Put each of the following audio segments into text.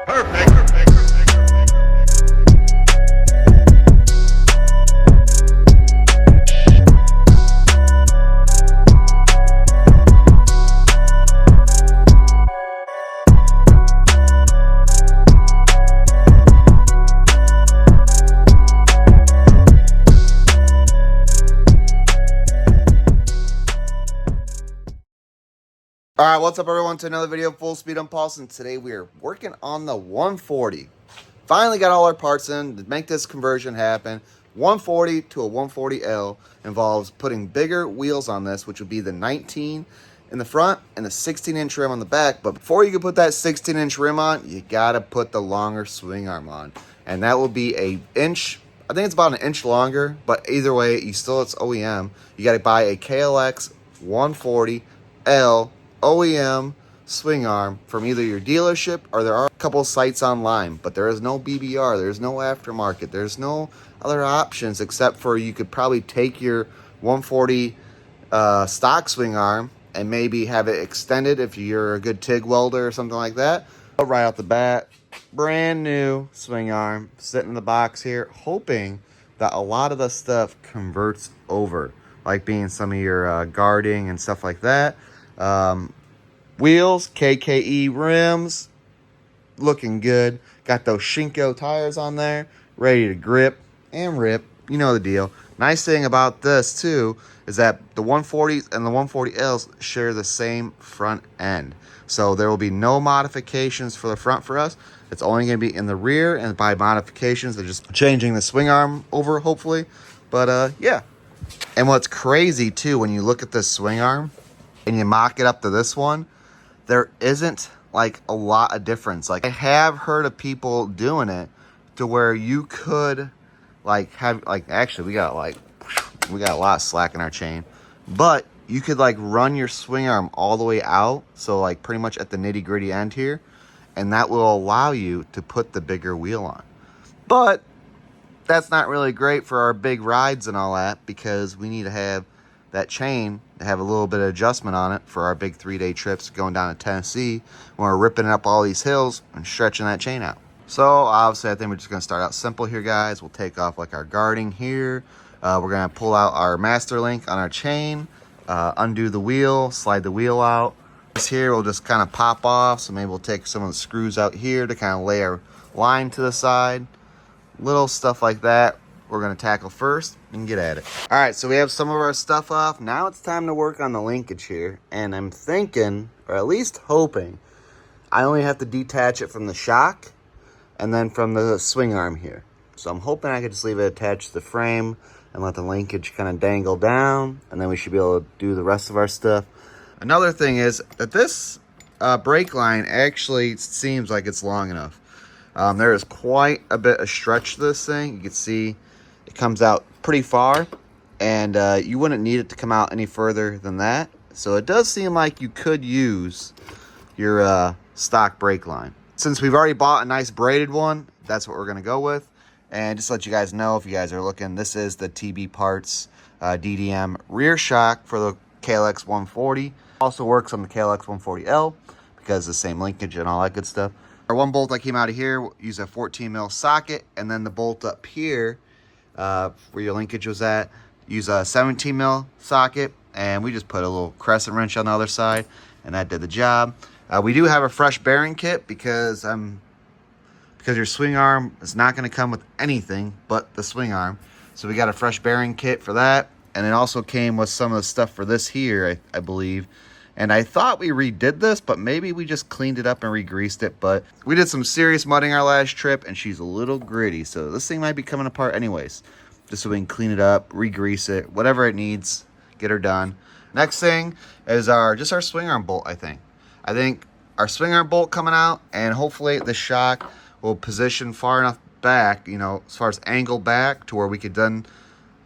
Perfect. Alright, what's up everyone to another video of Full Speed Impulse, and today we are working on the 140. Finally got all our parts in to make this conversion happen. 140 to a 140L involves putting bigger wheels on this, which would be the 19 in the front and the 16-inch rim on the back. But before you can put that 16-inch rim on, you gotta put the longer swing arm on. And that will be an inch, I think it's about an inch longer, but either way, it's OEM. You gotta buy a Klx140L OEM swing arm from either your dealership, or there are a couple sites online, but there is no BBR, there's no aftermarket, there's no other options except for you could probably take your 140 stock swing arm and maybe have it extended if you're a good TIG welder or something like that. But right off the bat, brand new swing arm sitting in the box here, hoping that a lot of the stuff converts over, like being some of your guarding and stuff like that. Wheels, KKE rims, looking good. Got those Shinko tires on there, ready to grip and rip. You know the deal. Nice thing about this too is that the 140s and the 140Ls share the same front end. So there will be no modifications for the front for us. It's only going to be in the rear, and by modifications, they're just changing the swing arm over, hopefully. But yeah. And what's crazy too, when you look at this swing arm and you mock it up to this one, there isn't like a lot of difference. Like, I have heard of people doing it to where you could like have, like, actually we got a lot of slack in our chain, but you could like run your swing arm all the way out, so like pretty much at the nitty-gritty end here, and that will allow you to put the bigger wheel on. But that's not really great for our big rides and all that, because we need to have that chain to have a little bit of adjustment on it for our big 3-day trips going down to Tennessee when we're ripping up all these hills and stretching that chain out. So obviously I think we're just going to start out simple here, guys. We'll take off like our guarding here. We're going to pull out our master link on our chain, undo the wheel, slide the wheel out. This here will just kind of pop off, so maybe we'll take some of the screws out here to kind of lay our line to the side. Little stuff like that we're going to tackle first and get at it. All right, so we have some of our stuff off. Now it's time to work on the linkage here. And I'm thinking, or at least hoping, I only have to detach it from the shock and then from the swing arm here. So I'm hoping I could just leave it attached to the frame and let the linkage kind of dangle down, and then we should be able to do the rest of our stuff. Another thing is that this brake line actually seems like it's long enough. There is quite a bit of stretch to this thing. You can see it comes out pretty far, and you wouldn't need it to come out any further than that. So it does seem like you could use your stock brake line. Since we've already bought a nice braided one, that's what we're going to go with. And just to let you guys know, if you guys are looking, this is the TB Parts DDM rear shock for the Klx140. Also works on the Klx140L because the same linkage and all that good stuff. Our one bolt that came out of here, use a 14 mil socket, and then the bolt up here where your linkage was at, use a 17 mil socket, and we just put a little crescent wrench on the other side, and that did the job. We do have a fresh bearing kit because your swing arm is not going to come with anything but the swing arm, so we got a fresh bearing kit for that. And it also came with some of the stuff for this here, I believe. And I thought we redid this, but maybe we just cleaned it up and re-greased it. But we did some serious mudding our last trip, and she's a little gritty. So this thing might be coming apart anyways. Just so we can clean it up, re-grease it, whatever it needs, get her done. Next thing is our swing arm bolt, I think. I think our swing arm bolt coming out, and hopefully the shock will position far enough back, you know, as far as angle back, to where we could then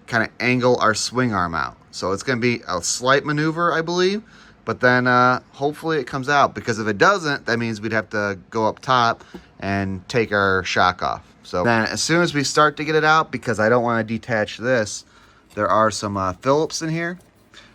kind of angle our swing arm out. So it's going to be a slight maneuver, I believe. But then hopefully it comes out, because if it doesn't, that means we'd have to go up top and take our shock off. So then as soon as we start to get it out, because I don't want to detach this, there are some Phillips in here.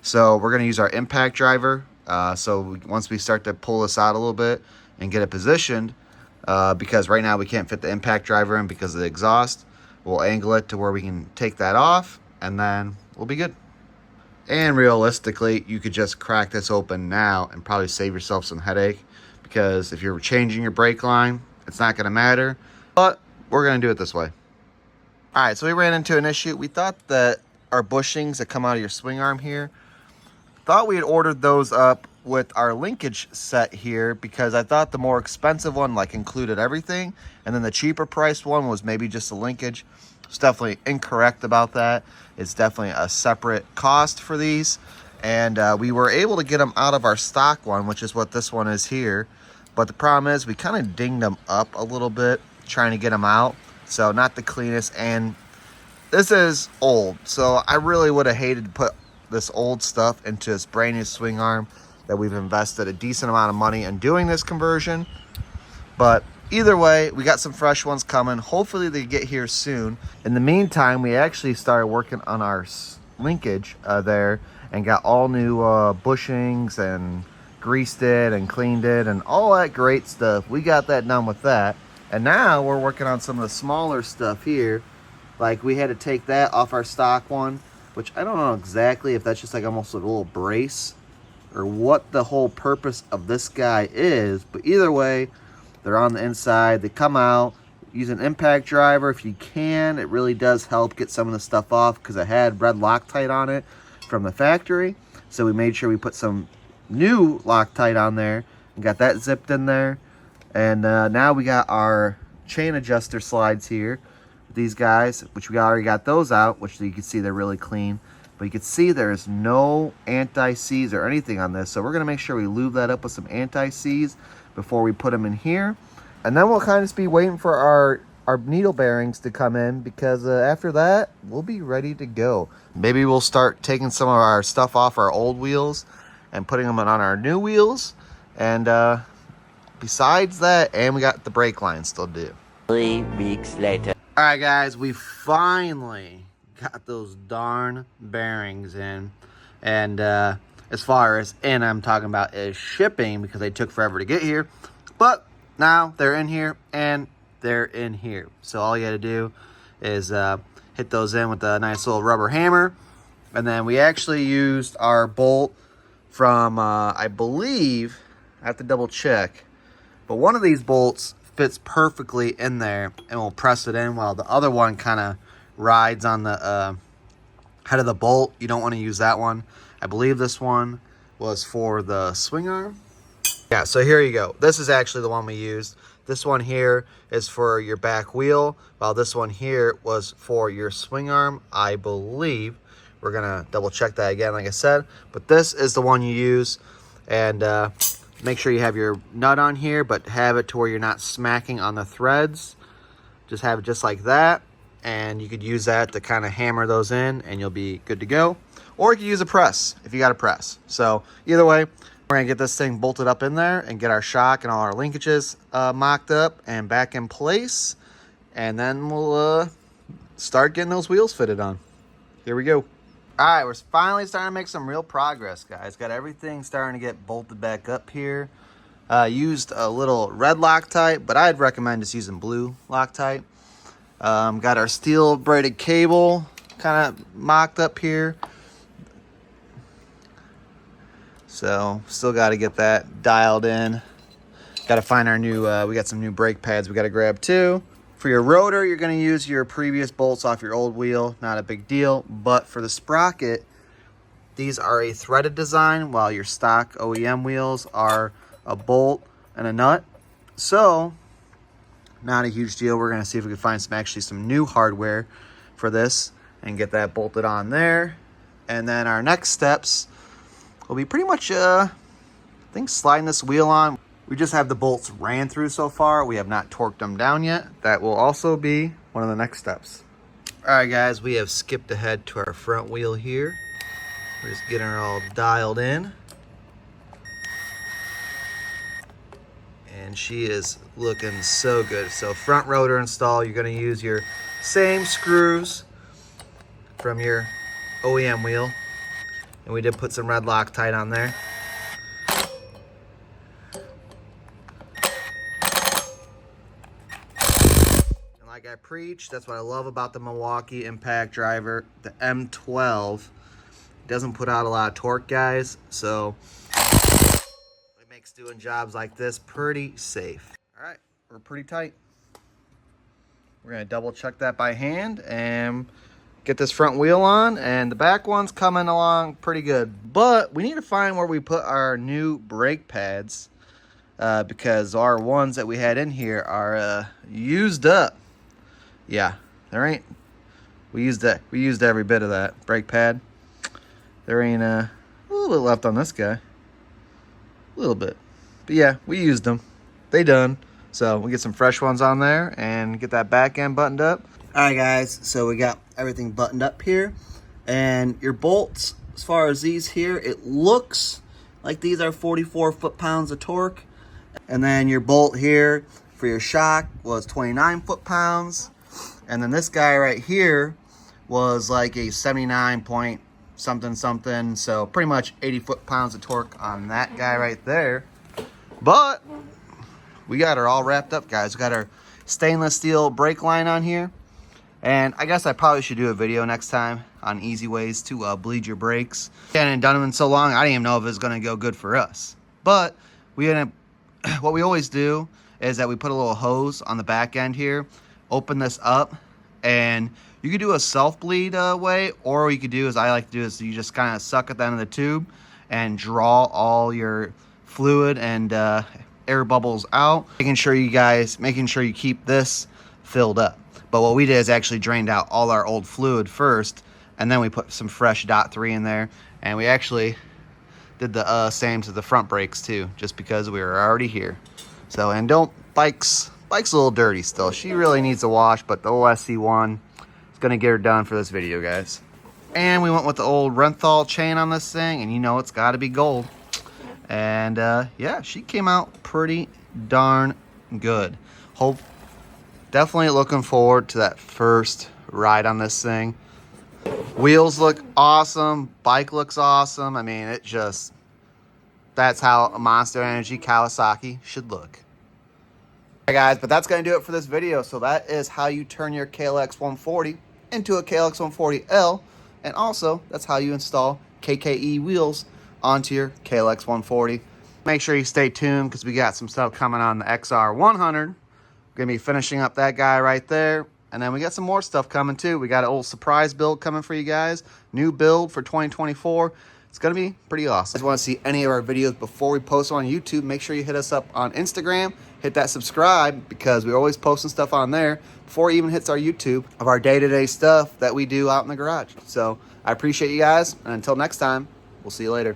So we're going to use our impact driver. Once we start to pull this out a little bit and get it positioned, because right now we can't fit the impact driver in because of the exhaust. We'll angle it to where we can take that off, and then we'll be good. And realistically, you could just crack this open now and probably save yourself some headache, because if you're changing your brake line, it's not going to matter. But we're going to do it this way. All right, so we ran into an issue. We thought that our bushings that come out of your swing arm here, thought we had ordered those up with our linkage set here, because I thought the more expensive one like included everything, and then the cheaper priced one was maybe just the linkage. It's definitely incorrect about that. It's definitely a separate cost for these, and we were able to get them out of our stock one, which is what this one is here. But the problem is we kind of dinged them up a little bit trying to get them out, so not the cleanest. And this is old, so I really would have hated to put this old stuff into this brand new swing arm that we've invested a decent amount of money in doing this conversion. But either way, we got some fresh ones coming. Hopefully they get here soon. In the meantime, we actually started working on our linkage there, and got all new bushings and greased it and cleaned it and all that great stuff. We got that done with that. And now we're working on some of the smaller stuff here. Like we had to take that off our stock one, which I don't know exactly if that's just like almost a little brace or what the whole purpose of this guy is. But either way, they're on the inside. They come out. Use an impact driver if you can. It really does help get some of the stuff off, because it had red Loctite on it from the factory. So we made sure we put some new Loctite on there and got that zipped in there. And now we got our chain adjuster slides here. These guys, which we already got those out, which you can see they're really clean. But you can see there's no anti-seize or anything on this. So we're going to make sure we lube that up with some anti-seize before we put them in here. And then we'll kind of just be waiting for our needle bearings to come in, because after that, we'll be ready to go. Maybe we'll start taking some of our stuff off our old wheels and putting them on our new wheels. And besides that, and we got the brake line still due. 3 weeks later. All right, guys, we finally got those darn bearings in. And as far as in, I'm talking about is shipping, because they took forever to get here. But now they're in here, and they're in here. So all you got to do is hit those in with a nice little rubber hammer. And then we actually used our bolt from, I believe, I have to double check, but one of these bolts fits perfectly in there, and we'll press it in while the other one kind of rides on the head of the bolt. You don't want to use that one. I believe this one was for the swing arm. Yeah, so here you go. This is actually the one we used. This one here is for your back wheel, while this one here was for your swing arm, I believe. We're gonna double check that again, like I said, but this is the one you use. And make sure you have your nut on here, but have it to where you're not smacking on the threads. Just have it just like that, and you could use that to kind of hammer those in, and you'll be good to go. Or you could use a press if you got a press. So either way, we're gonna get this thing bolted up in there and get our shock and all our linkages mocked up and back in place, and then we'll start getting those wheels fitted on. Here we go. All right, we're finally starting to make some real progress, guys. Got everything starting to get bolted back up here. Used a little red Loctite, but I'd recommend just using blue Loctite. Got our steel braided cable kind of mocked up here. So still got to get that dialed in. Got to find our new, we got some new brake pads we got to grab too. For your rotor, you're going to use your previous bolts off your old wheel. Not a big deal. But for the sprocket, these are a threaded design, while your stock OEM wheels are a bolt and a nut. So not a huge deal. We're going to see if we can find some new hardware for this and get that bolted on there. And then our next steps will be pretty much, I think, sliding this wheel on. We just have the bolts ran through so far. We have not torqued them down yet. That will also be one of the next steps. All right, guys, we have skipped ahead to our front wheel here. We're just getting her all dialed in. And she is looking so good. So front rotor install, you're gonna use your same screws from your OEM wheel. And we did put some red Loctite on there. preach. That's what I love about the Milwaukee impact driver. The M12 doesn't put out a lot of torque, guys, so it makes doing jobs like this pretty safe. All right, we're pretty tight. We're gonna double check that by hand and get this front wheel on, and the back one's coming along pretty good. But we need to find where we put our new brake pads because our ones that we had in here are used up. Yeah, there ain't. We used every bit of that brake pad. There ain't a little bit left on this guy. A little bit. But yeah, we used them. They done. So we'll get some fresh ones on there and get that back end buttoned up. All right, guys. So we got everything buttoned up here. And your bolts, as far as these here, it looks like these are 44 foot-pounds of torque. And then your bolt here for your shock was 29 foot-pounds. And then this guy right here was like a 79 point something, so pretty much 80 foot-pounds of torque on that guy right there. But we got her all wrapped up, guys. We got our stainless steel brake line on here, and I guess I probably should do a video next time on easy ways to bleed your brakes. I hadn't done them in so long, I didn't even know if it was going to go good for us. But we didn't. What we always do is that we put a little hose on the back end here, open this up, and you could do a self-bleed way, or what you could do, is I like to do, is you just kind of suck at the end of the tube and draw all your fluid and air bubbles out, making sure you keep this filled up. But what we did is actually drained out all our old fluid first, and then we put some fresh .3 in there, and we actually did the same to the front brakes too, just because we were already here. So, and bike's a little dirty still. She really needs a wash, but the OSC one is gonna get her done for this video, guys. And we went with the old Renthal chain on this thing, and you know it's got to be gold. And yeah, she came out pretty darn good. Definitely looking forward to that first ride on this thing. Wheels look awesome. Bike looks awesome. I mean, that's how a Monster Energy Kawasaki should look. Alright, guys, but that's going to do it for this video. So that is how you turn your Klx140 into a Klx140L. And also, that's how you install KKE wheels onto your Klx140. Make sure you stay tuned because we got some stuff coming on the XR100. We're going to be finishing up that guy right there. And then we got some more stuff coming too. We got an old surprise build coming for you guys. New build for 2024. It's going to be pretty awesome. If you want to see any of our videos before we post them on YouTube, make sure you hit us up on Instagram. Hit that subscribe because we're always posting stuff on there before it even hits our YouTube of our day-to-day stuff that we do out in the garage. So I appreciate you guys. And until next time, we'll see you later.